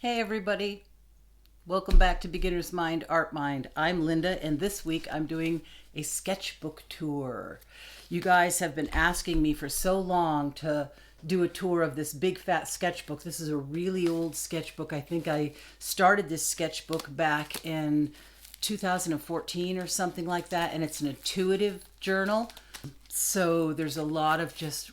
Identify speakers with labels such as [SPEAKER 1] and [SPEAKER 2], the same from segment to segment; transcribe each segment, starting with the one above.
[SPEAKER 1] Hey everybody, welcome back to Beginner's Mind, Art Mind. I'm Linda, and this week I'm doing a sketchbook tour. You guys have been asking me for so long to do a tour of this big fat sketchbook. This is a really old sketchbook. I think I started this sketchbook back in 2014 or something like that, and it's an intuitive journal. So there's a lot of just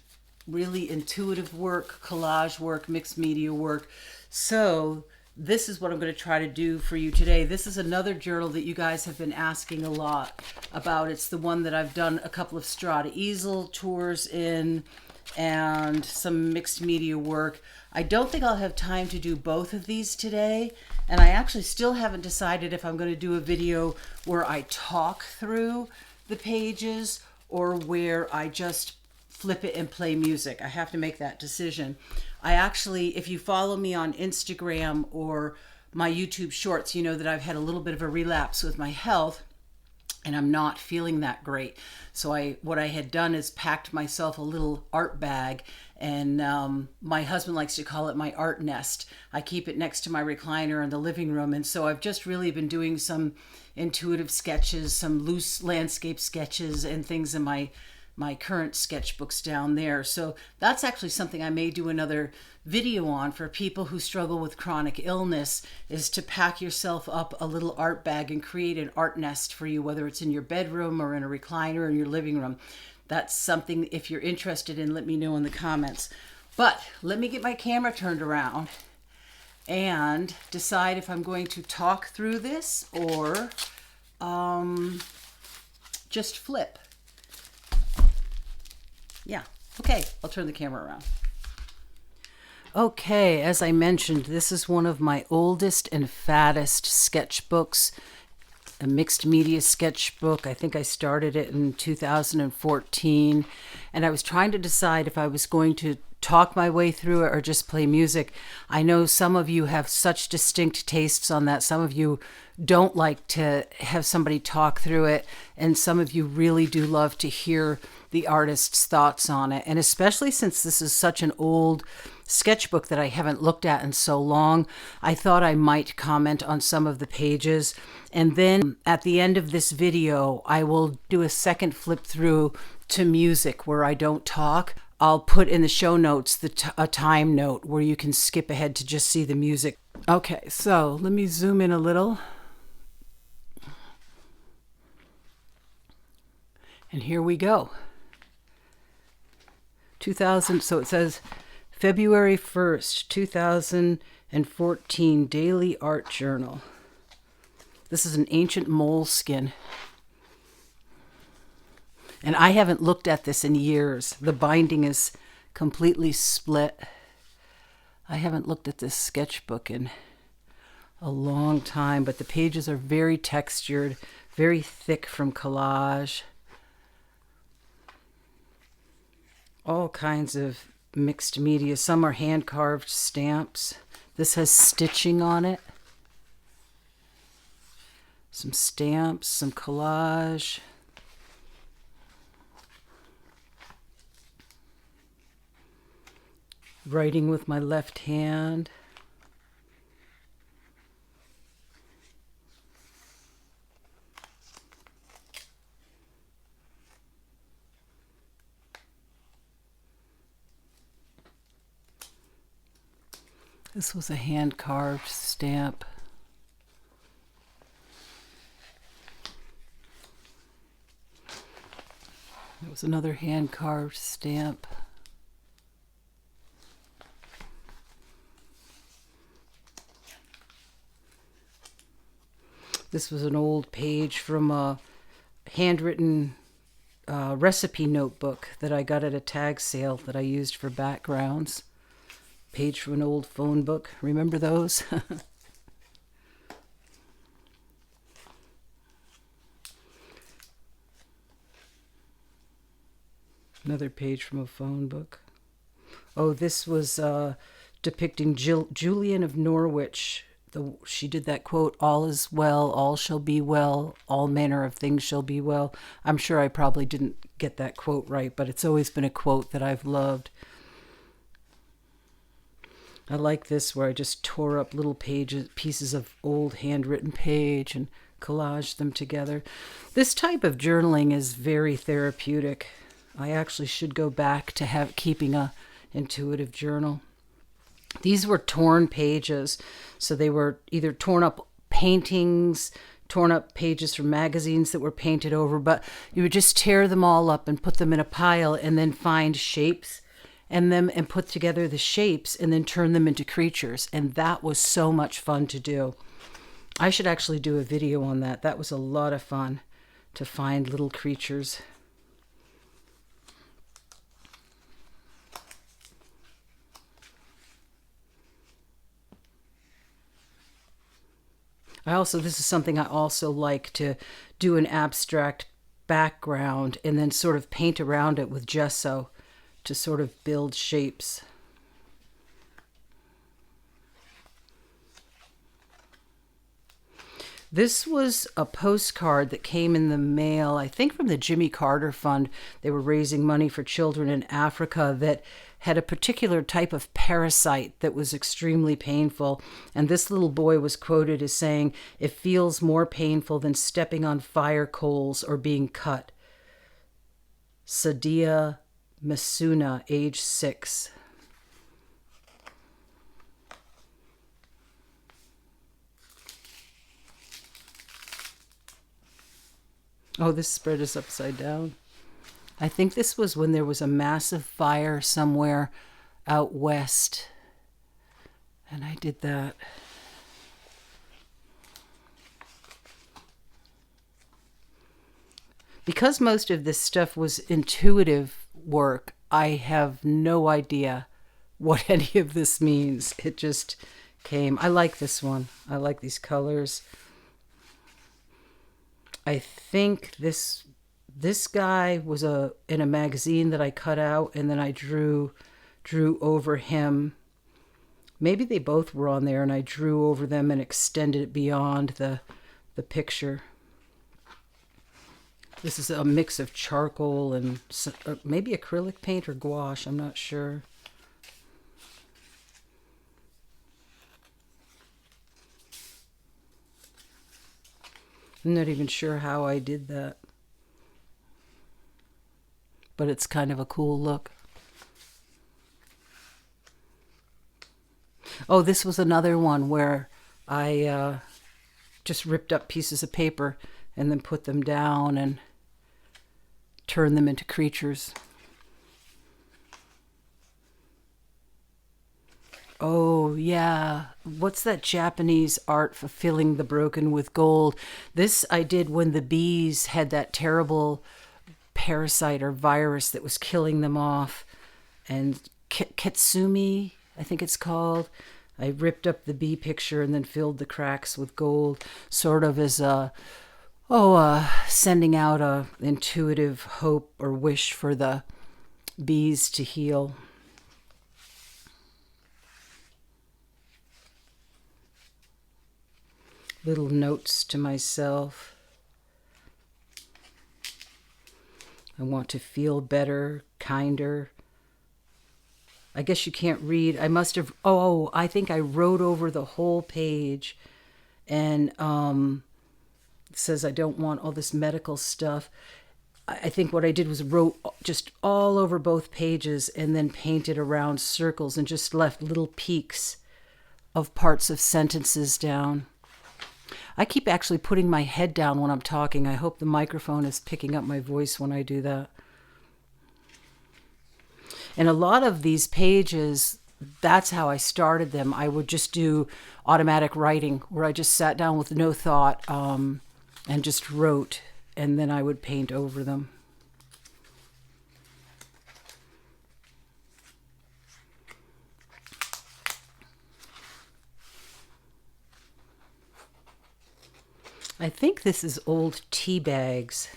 [SPEAKER 1] really intuitive work, collage work, mixed media work. So this is what I'm going to try to do for you today. This is another journal that you guys have been asking a lot about. It's the one that I've done a couple of Strata easel tours in and some mixed media work. I don't think I'll have time to do both of these today, and I actually still haven't decided if I'm going to do a video where I talk through the pages or where I just flip it and play music. I have to make that decision. I actually, if you follow me on Instagram or my YouTube shorts, you know that I've had a little bit of a relapse with my health and I'm not feeling that great. So what I had done is packed myself a little art bag, and my husband likes to call it my art nest. I keep it next to my recliner in the living room, and so I've just really been doing some intuitive sketches, some loose landscape sketches and things in my current sketchbooks down there. So that's actually something I may do another video on for people who struggle with chronic illness, is to pack yourself up a little art bag and create an art nest for you, whether it's in your bedroom or in a recliner or in your living room. That's something, if you're interested in, let me know in the comments. But let me get my camera turned around and decide if I'm going to talk through this or just flip. Yeah, okay, I'll turn the camera around. Okay, as I mentioned, this is one of my oldest and fattest sketchbooks, a mixed media sketchbook. I think I started it in 2014, and I was trying to decide if I was going to talk my way through it or just play music. I know some of you have such distinct tastes on that. Some of you don't like to have somebody talk through it, and some of you really do love to hear the artist's thoughts on it. And especially since this is such an old sketchbook that I haven't looked at in so long, I thought I might comment on some of the pages. And then at the end of this video, I will do a second flip through to music where I don't talk. I'll put in the show notes a time note where you can skip ahead to just see the music. Okay, so let me zoom in a little. And here we go. 2000, so it says February 1st, 2014, Daily Art Journal. This is an ancient moleskin. And I haven't looked at this in years. The binding is completely split. I haven't looked at this sketchbook in a long time, but the pages are very textured, very thick from collage. All kinds of mixed media. Some are hand-carved stamps. This has stitching on it. Some stamps, some collage. Writing with my left hand. This was a hand-carved stamp. There was another hand-carved stamp. This was an old page from a handwritten recipe notebook that I got at a tag sale that I used for backgrounds. Page from an old phone book. Remember those? Another page from a phone book. Oh, this was depicting Julian of Norwich. She did that quote, "All is well, all shall be well, all manner of things shall be well." I'm sure I probably didn't get that quote right, but it's always been a quote that I've loved. I like this where I just tore up little pieces of old handwritten page and collaged them together. This type of journaling is very therapeutic. I actually should go back to keeping a intuitive journal. These were torn pages, so they were either torn up paintings, torn up pages from magazines that were painted over, but you would just tear them all up and put them in a pile and then find shapes and put together the shapes and then turn them into creatures. And that was so much fun to do. I should actually do a video on that. That was a lot of fun to find little creatures. This is something I also like to do, an abstract background and then sort of paint around it with gesso to sort of build shapes. This was a postcard that came in the mail, I think from the Jimmy Carter Fund. They were raising money for children in Africa that had a particular type of parasite that was extremely painful. And this little boy was quoted as saying, "It feels more painful than stepping on fire coals or being cut." Sadia Masuna, age 6. Oh, this spread is upside down. I think this was when there was a massive fire somewhere out west. And I did that. Because most of this stuff was intuitive work, I have no idea what any of this means. It just came. I like this one. I like these colors. I think this guy was in a magazine that I cut out, and then I drew over him. Maybe they both were on there, and I drew over them and extended it beyond the picture. This is a mix of charcoal and maybe acrylic paint or gouache. I'm not sure. I'm not even sure how I did that. But it's kind of a cool look. Oh, this was another one where I just ripped up pieces of paper and then put them down and turned them into creatures. Oh, yeah. What's that Japanese art for filling the broken with gold? This I did when the bees had that terrible parasite or virus that was killing them off. And Ketsumi, I think it's called. I ripped up the bee picture and then filled the cracks with gold, sort of as sending out a intuitive hope or wish for the bees to heal. Little notes to myself. I want to feel better, kinder. I guess you can't read. I must have, I think I wrote over the whole page, and it says I don't want all this medical stuff. I think what I did was wrote just all over both pages and then painted around circles and just left little peaks of parts of sentences down. I keep actually putting my head down when I'm talking. I hope the microphone is picking up my voice when I do that. And a lot of these pages, that's how I started them. I would just do automatic writing where I just sat down with no thought and just wrote, and then I would paint over them. I think this is old tea bags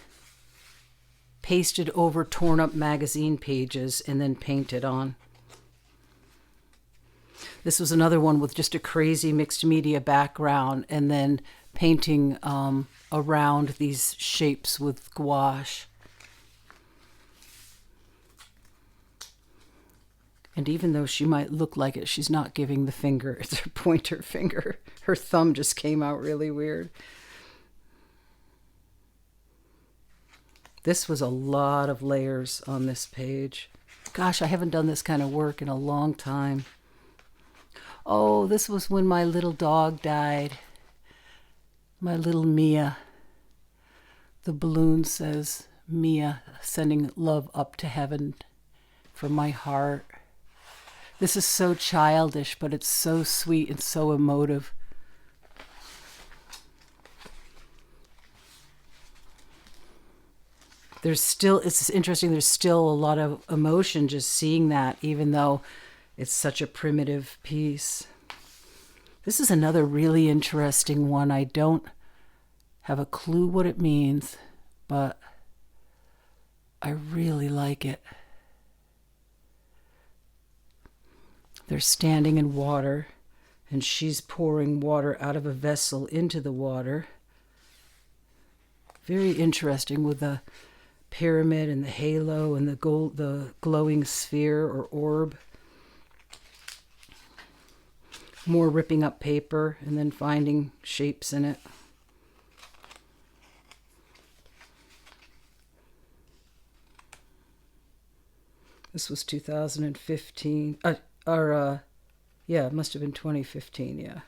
[SPEAKER 1] pasted over torn up magazine pages and then painted on. This was another one with just a crazy mixed media background and then painting around these shapes with gouache. And even though she might look like it, she's not giving the finger. It's her pointer finger. Her thumb just came out really weird. This was a lot of layers on this page. Gosh, I haven't done this kind of work in a long time. Oh, this was when my little dog died. My little Mia. The balloon says, Mia, sending love up to heaven from my heart. This is so childish, but it's so sweet and so emotive. It's interesting, there's still a lot of emotion just seeing that, even though it's such a primitive piece. This is another really interesting one. I don't have a clue what it means, but I really like it. They're standing in water, and she's pouring water out of a vessel into the water. Very interesting with the pyramid and the halo and the glowing sphere or orb. More ripping up paper and then finding shapes in it. This was 2015. It must have been 2015, yeah.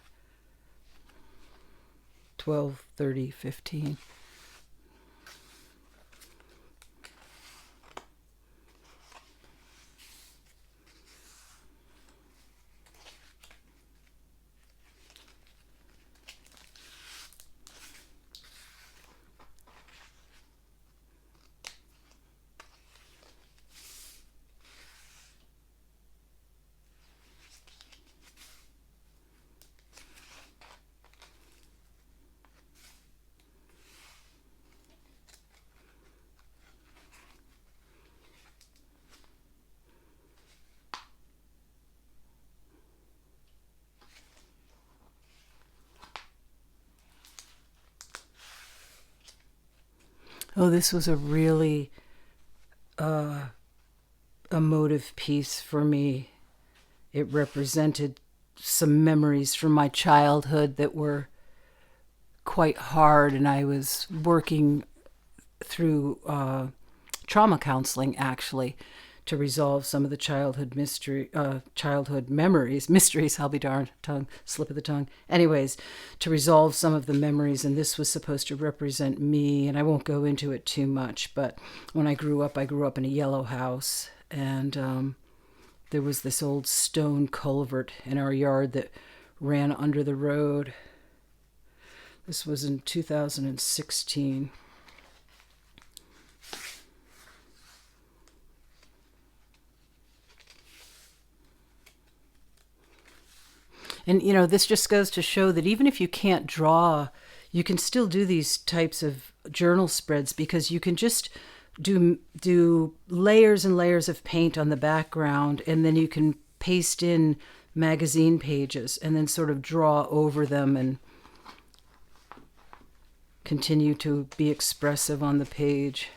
[SPEAKER 1] 12/30/15. Oh, this was a really emotive piece for me. It represented some memories from my childhood that were quite hard, and I was working through trauma counseling, actually, to resolve some of the childhood mysteries, I'll be darned, slip of the tongue. Anyways, to resolve some of the memories, and this was supposed to represent me, and I won't go into it too much, but when I grew up in a yellow house, and there was this old stone culvert in our yard that ran under the road. This was in 2016. And, this just goes to show that even if you can't draw, you can still do these types of journal spreads, because you can just do layers and layers of paint on the background, and then you can paste in magazine pages and then sort of draw over them and continue to be expressive on the page.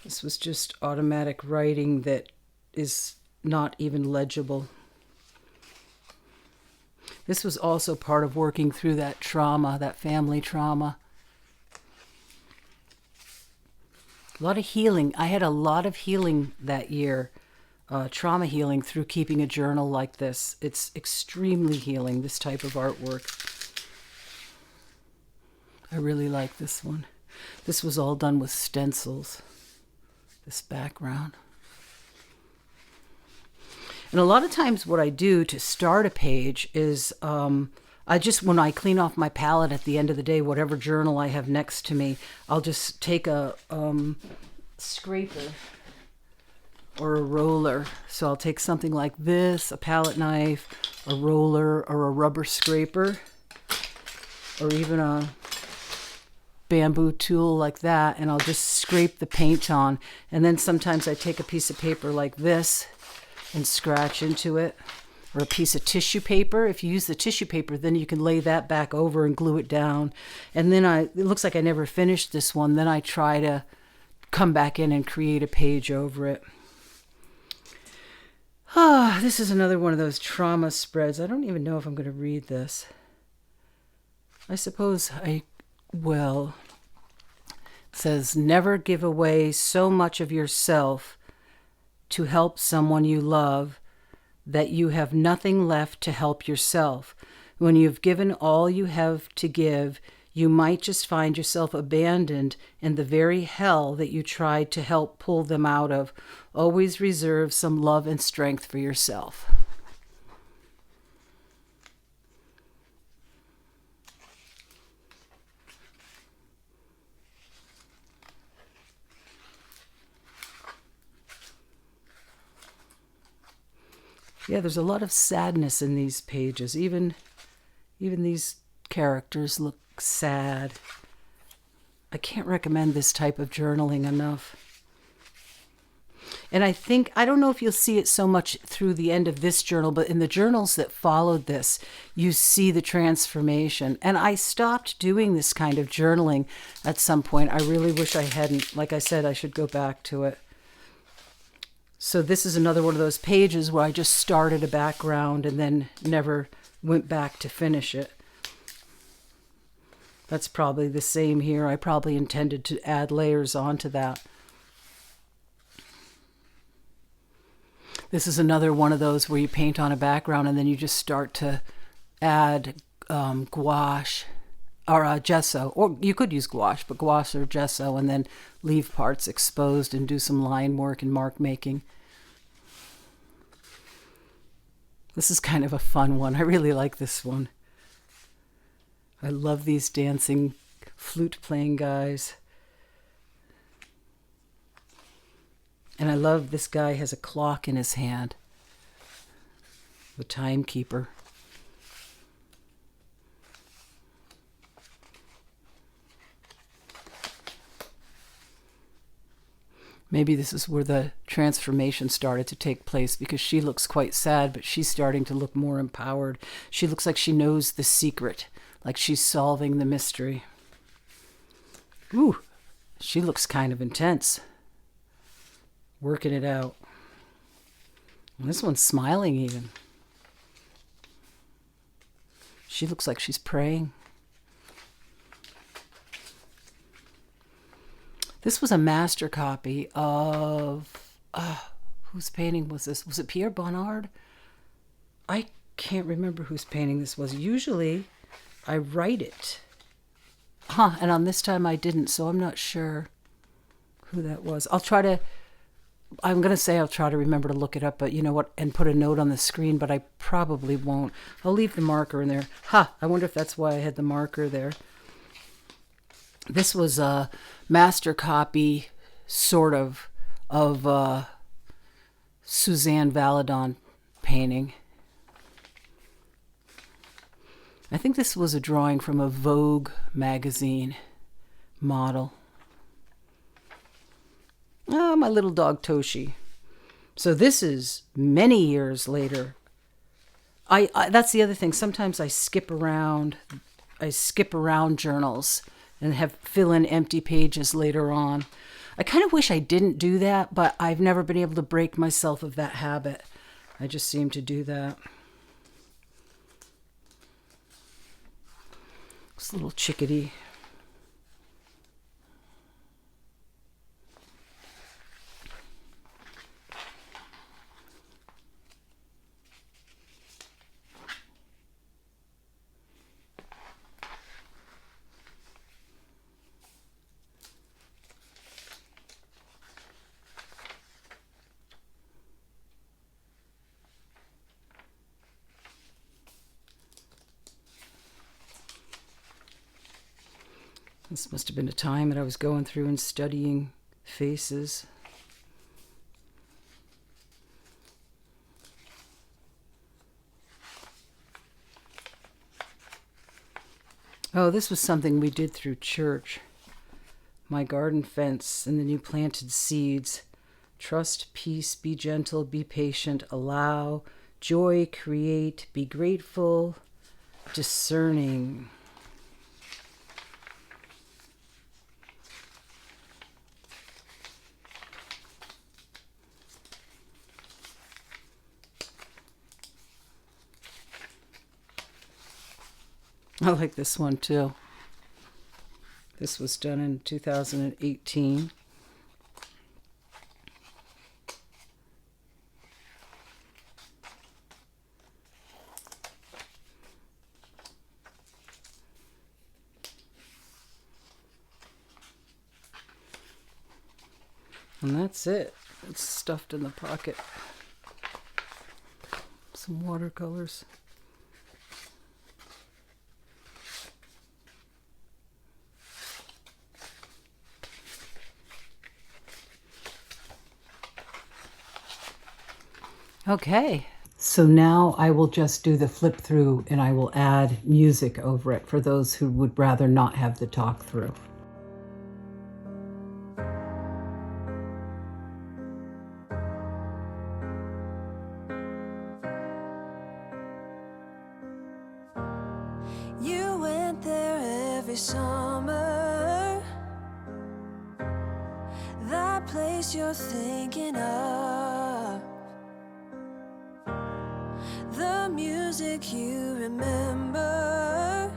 [SPEAKER 1] This was just automatic writing that is not even legible. This was also part of working through that trauma, that family trauma. A lot of healing. I had a lot of healing that year, trauma healing, through keeping a journal like this. It's extremely healing, this type of artwork. I really like this one. This was all done with stencils. This background. And a lot of times what I do to start a page is when I clean off my palette at the end of the day, whatever journal I have next to me, I'll just take a scraper or a roller. So I'll take something like this, a palette knife, a roller, or a rubber scraper, or even a bamboo tool like that, and I'll just scrape the paint on. And then sometimes I take a piece of paper like this and scratch into it, or a piece of tissue paper. If you use the tissue paper, then you can lay that back over and glue it down. And then it looks like I never finished this one. Then I try to come back in and create a page over it. Ah, this is another one of those trauma spreads. I don't even know if I'm going to read this. I suppose I will. It says, never give away so much of yourself to help someone you love that you have nothing left to help yourself. When you've given all you have to give, you might just find yourself abandoned in the very hell that you tried to help pull them out of. Always reserve some love and strength for yourself. Yeah, there's a lot of sadness in these pages. Even these characters look sad. I can't recommend this type of journaling enough. And I don't know if you'll see it so much through the end of this journal, but in the journals that followed this, you see the transformation. And I stopped doing this kind of journaling at some point. I really wish I hadn't. Like I said, I should go back to it. So this is another one of those pages where I just started a background and then never went back to finish it. That's probably the same here. I probably intended to add layers onto that. This is another one of those where you paint on a background and then you just start to add gouache or gesso. Or you could use gouache, but gouache or gesso, and then leave parts exposed and do some line work and mark making. This is kind of a fun one. I really like this one. I love these dancing, flute-playing guys. And I love this guy has a clock in his hand. The timekeeper. Maybe this is where the transformation started to take place, because she looks quite sad, but she's starting to look more empowered. She looks like she knows the secret, like she's solving the mystery. Ooh, she looks kind of intense. Working it out. And this one's smiling even. She looks like she's praying. This was a master copy of, whose painting was this? Was it Pierre Bonnard? I can't remember whose painting this was. Usually I write it. And on this time I didn't, so I'm not sure who that was. I'll try to remember to look it up, but you know what, and put a note on the screen, but I probably won't. I'll leave the marker in there. I wonder if that's why I had the marker there. This was a master copy, sort of Suzanne Valadon painting. I think this was a drawing from a Vogue magazine model. Oh, my little dog Toshi. So this is many years later. I that's the other thing. Sometimes I skip around journals and fill in empty pages later on. I kind of wish I didn't do that, but I've never been able to break myself of that habit. I just seem to do that. This little chickadee. This must have been a time that I was going through and studying faces. Oh, this was something we did through church. My garden fence, and then you planted seeds. Trust, peace, be gentle, be patient, allow, joy, create, be grateful, discerning. I like this one too. This was done in 2018. And that's it. It's stuffed in the pocket. Some watercolors. Okay, so now I will just do the flip through and I will add music over it for those who would rather not have the talk through.
[SPEAKER 2] You went there every summer, that place you're thinking of, the music you remember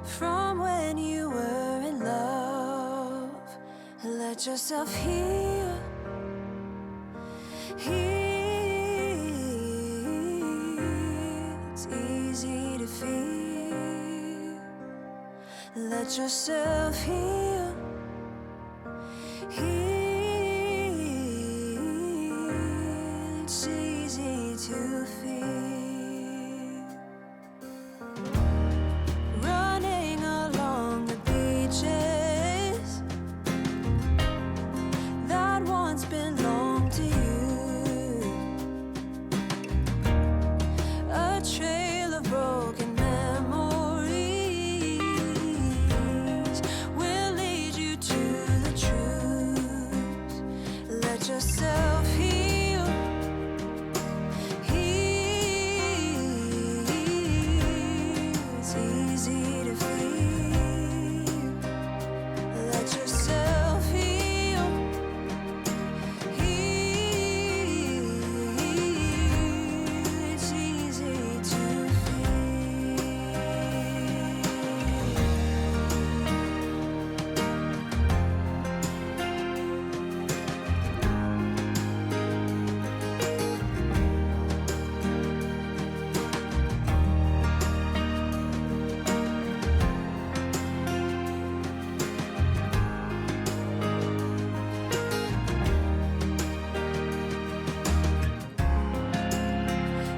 [SPEAKER 2] from when you were in love. Let yourself heal, heal. It's easy to feel. Let yourself heal, heal. It's easy to feel. Running along the beaches that once belonged to you, a trail of broken memories will lead you to the truth. Let yourself heal, heal. It's easy to feel. Let yourself heal, heal. It's easy to feel.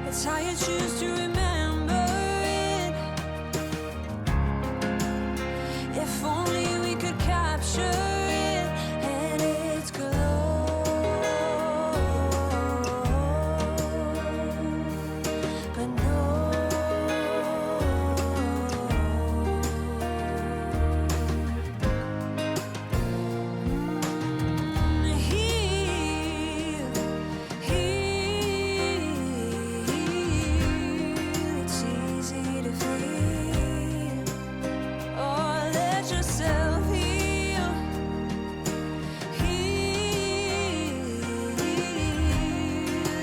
[SPEAKER 2] It's how you choose to remember it. If only we could capture it and its glow. But no. Heal, heal. It's easy to feel. Oh, let yourself heal, heal.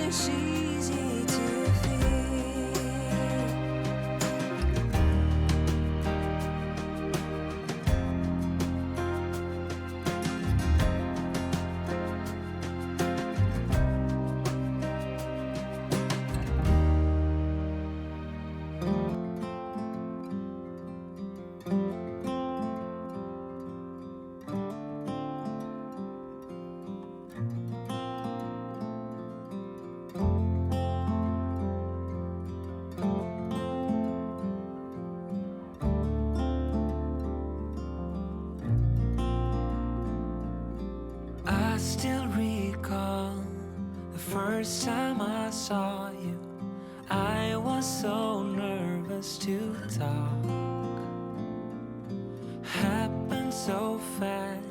[SPEAKER 2] It's easy to feel. I still recall the first time I saw you. I was so nervous to talk. Happened so fast.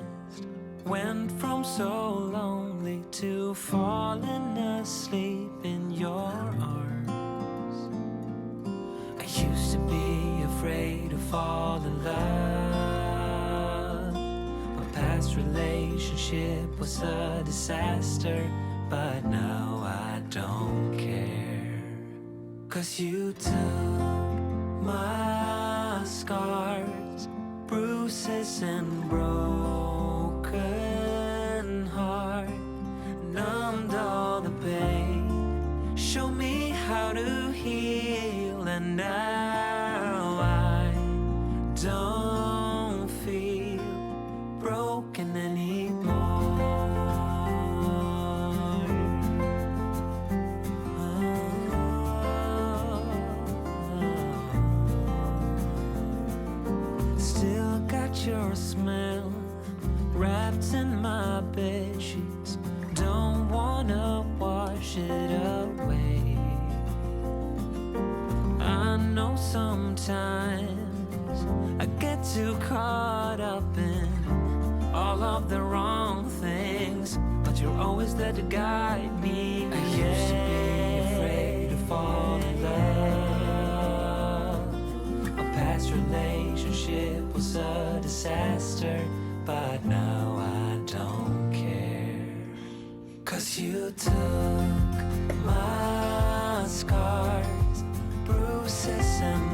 [SPEAKER 2] Went from so lonely to falling asleep in your arms. I used to be afraid to fall in love. My past relationship was a disaster, but now I don't care. 'Cause you took my scars, bruises and broken heart, numbed all the pain, show me how to heal, and now I don't feel broken anymore. Still got your smell wrapped in my bed sheets, don't wanna wash it away. I know sometimes I get too caught up in all of the wrong things, but you're always there to guide me. I used to be afraid to fall in love. A past relationship was a disaster, but now I don't care. 'Cause you took my scars, bruises and